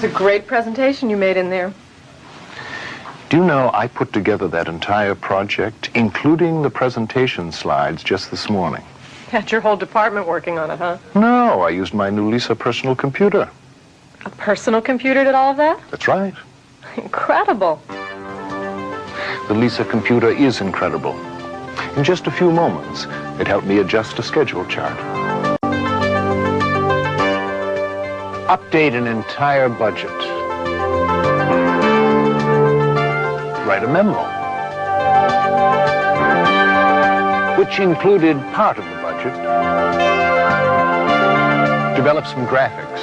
was a great presentation you made in there. Do you know, I put together that entire project, including the presentation slides, just this morning. Had your whole department working on it, huh? No, I used my new Lisa personal computer. A personal computer did all of that? That's right. Incredible. The Lisa computer is incredible. In just a few moments, it helped me adjust a schedule chart. Update an entire budget. Write a memo, which included part of the budget. Develop some graphics.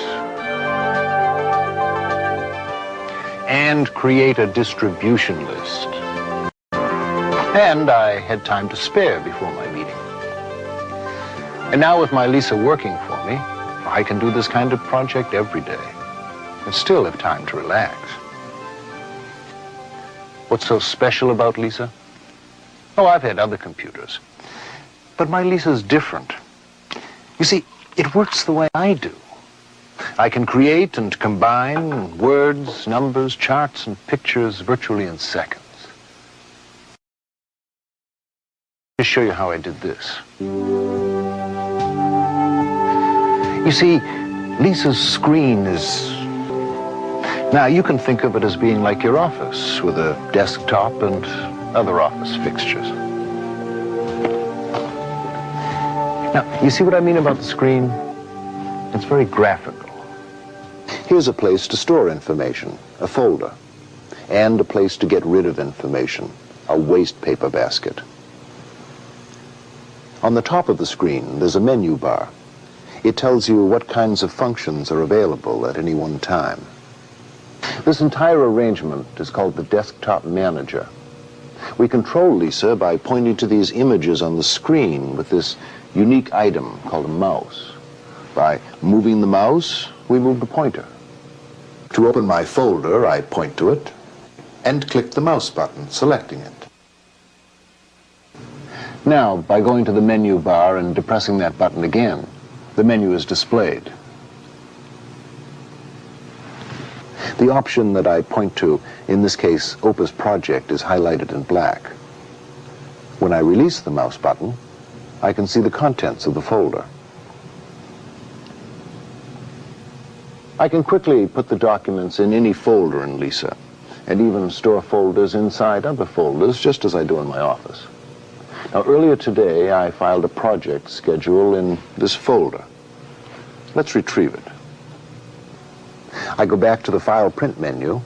And create a distribution list. And I had time to spare before my meeting. And now with my Lisa working for me, I can do this kind of project every day and still have time to relax. What's so special about Lisa? Oh, I've had other computers, but my Lisa's different. You see, it works the way I do. I can create and combine words, numbers, charts, and pictures virtually in seconds. Just show you how I did this. You see, Lisa's screen is... Now, you can think of it as being like your office, with a desktop and other office fixtures. Now, you see what I mean about the screen? It's very graphical. Here's a place to store information, a folder, and a place to get rid of information, a waste paper basket. On the top of the screen, there's a menu bar. It tells you what kinds of functions are available at any one time. This entire arrangement is called the Desktop Manager. We control Lisa by pointing to these images on the screen with this unique item called a mouse. By moving the mouse, we move the pointer. To open my folder, I point to it and click the mouse button, selecting it. Now, by going to the menu bar and depressing that button again, the menu is displayed. The option that I point to, in this case, Opus Project, is highlighted in black. When I release the mouse button, I can see the contents of the folder. I can quickly put the documents in any folder in Lisa, and even store folders inside other folders, just as I do in my office. Now, earlier today, I filed a project schedule in this folder. Let's retrieve it. I go back to the File Print menu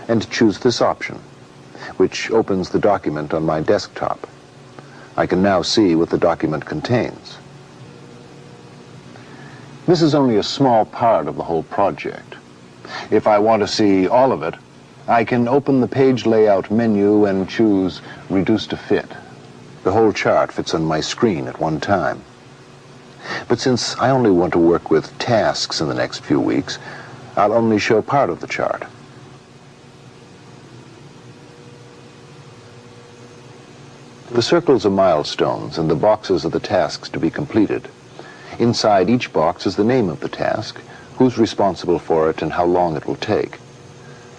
and choose this option, which opens the document on my desktop. I can now see what the document contains. This is only a small part of the whole project. If I want to see all of it, I can open the page layout menu and choose Reduce to Fit. The whole chart fits on my screen at one time. But since I only want to work with tasks in the next few weeks, I'll only show part of the chart. The circles are milestones, and the boxes are the tasks to be completed. Inside each box is the name of the task, who's responsible for it, and how long it will take.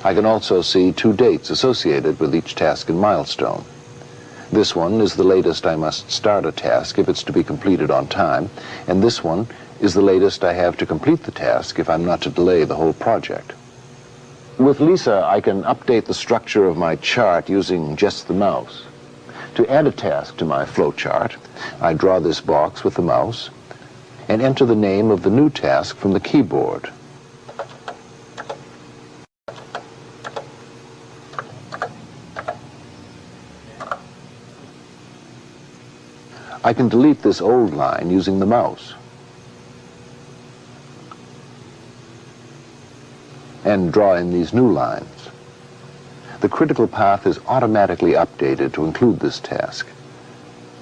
I can also see 2 dates associated with each task and milestone. This one is the latest I must start a task if it's to be completed on time, and this one is the latest I have to complete the task if I'm not to delay the whole project. With Lisa, I can update the structure of my chart using just the mouse. To add a task to my flowchart, I draw this box with the mouse and enter the name of the new task from the keyboard. I can delete this old line using the mouse and draw in these new lines. The critical path is automatically updated to include this task.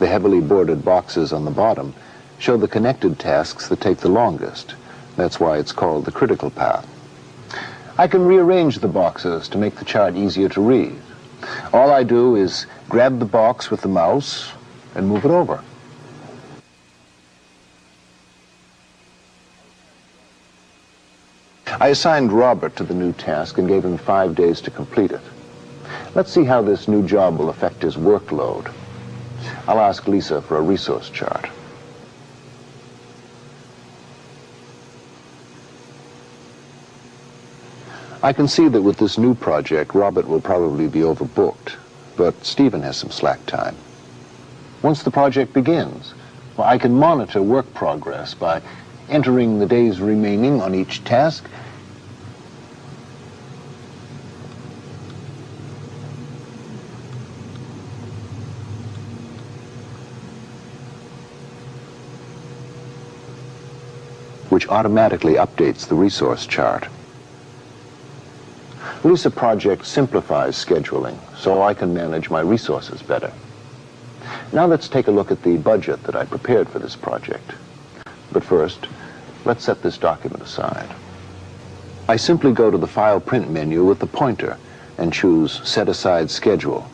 The heavily bordered boxes on the bottom show the connected tasks that take the longest. That's why it's called the critical path. I can rearrange the boxes to make the chart easier to read. All I do is grab the box with the mouse and move it over. I assigned Robert to the new task and gave him 5 days to complete it. Let's see how this new job will affect his workload. I'll ask Lisa for a resource chart. I can see that with this new project, Robert will probably be overbooked, but Stephen has some slack time. Once the project begins, well, I can monitor work progress by entering the days remaining on each task. Which automatically updates the resource chart. Lisa Project simplifies scheduling, so I can manage my resources better. Now let's take a look at the budget that I prepared for this project. But first, let's set this document aside. I simply go to the File Print menu with the pointer and choose Set Aside Schedule.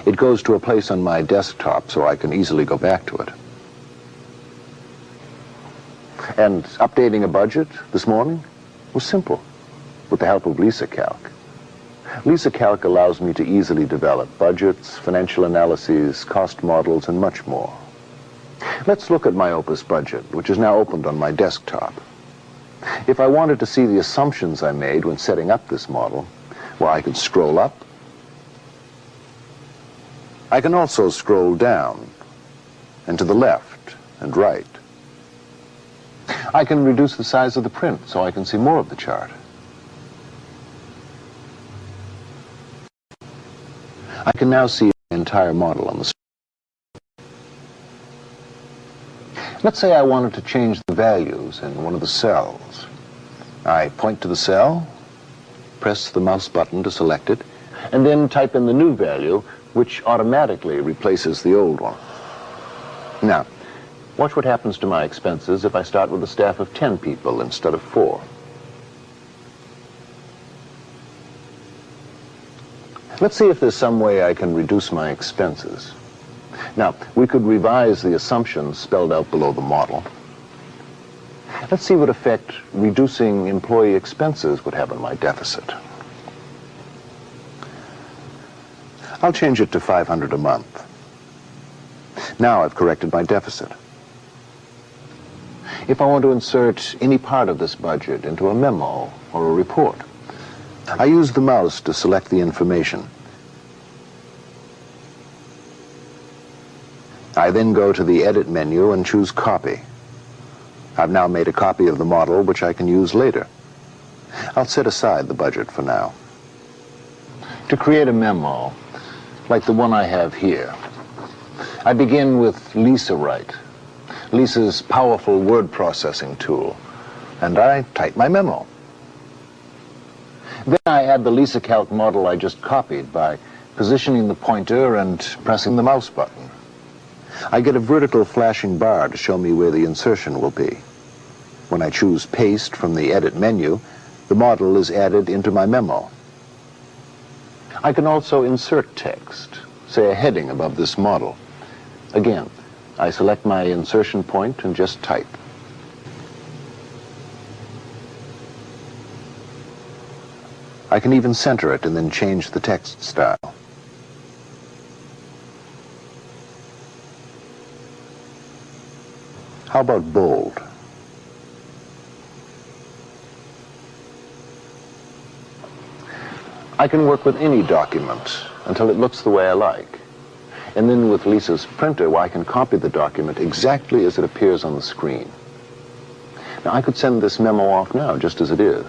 It goes to a place on my desktop so I can easily go back to it. And updating a budget this morning was simple, with the help of LisaCalc. LisaCalc allows me to easily develop budgets, financial analyses, cost models, and much more. Let's look at my Opus budget, which is now opened on my desktop. If I wanted to see the assumptions I made when setting up this model, well, I can scroll up. I can also scroll down and to the left and right. I can reduce the size of the print so I can see more of the chart. I can now see the entire model on the screen. Let's say I wanted to change the values in one of the cells. I point to the cell, press the mouse button to select it, and then type in the new value, which automatically replaces the old one. Now, watch what happens to my expenses if I start with a staff of 10 people instead of 4. Let's see if there's some way I can reduce my expenses. Now, we could revise the assumptions spelled out below the model. Let's see what effect reducing employee expenses would have on my deficit. I'll change it to $500 a month. Now I've corrected my deficit. If I want to insert any part of this budget into a memo or a report, I use the mouse to select the information. I then go to the Edit menu and choose Copy. I've now made a copy of the model which I can use later. I'll set aside the budget for now. To create a memo, like the one I have here, I begin with LisaWrite, Lisa's powerful word processing tool, and I type my memo. Then I add the LisaCalc model I just copied by positioning the pointer and pressing the mouse button. I get a vertical flashing bar to show me where the insertion will be. When I choose Paste from the Edit menu, the model is added into my memo. I can also insert text, say a heading above this model. Again, I select my insertion point and just type. I can even center it and then change the text style. How about bold? I can work with any document until it looks the way I like. And then with Lisa's printer, well, I can copy the document exactly as it appears on the screen. Now, I could send this memo off now, just as it is.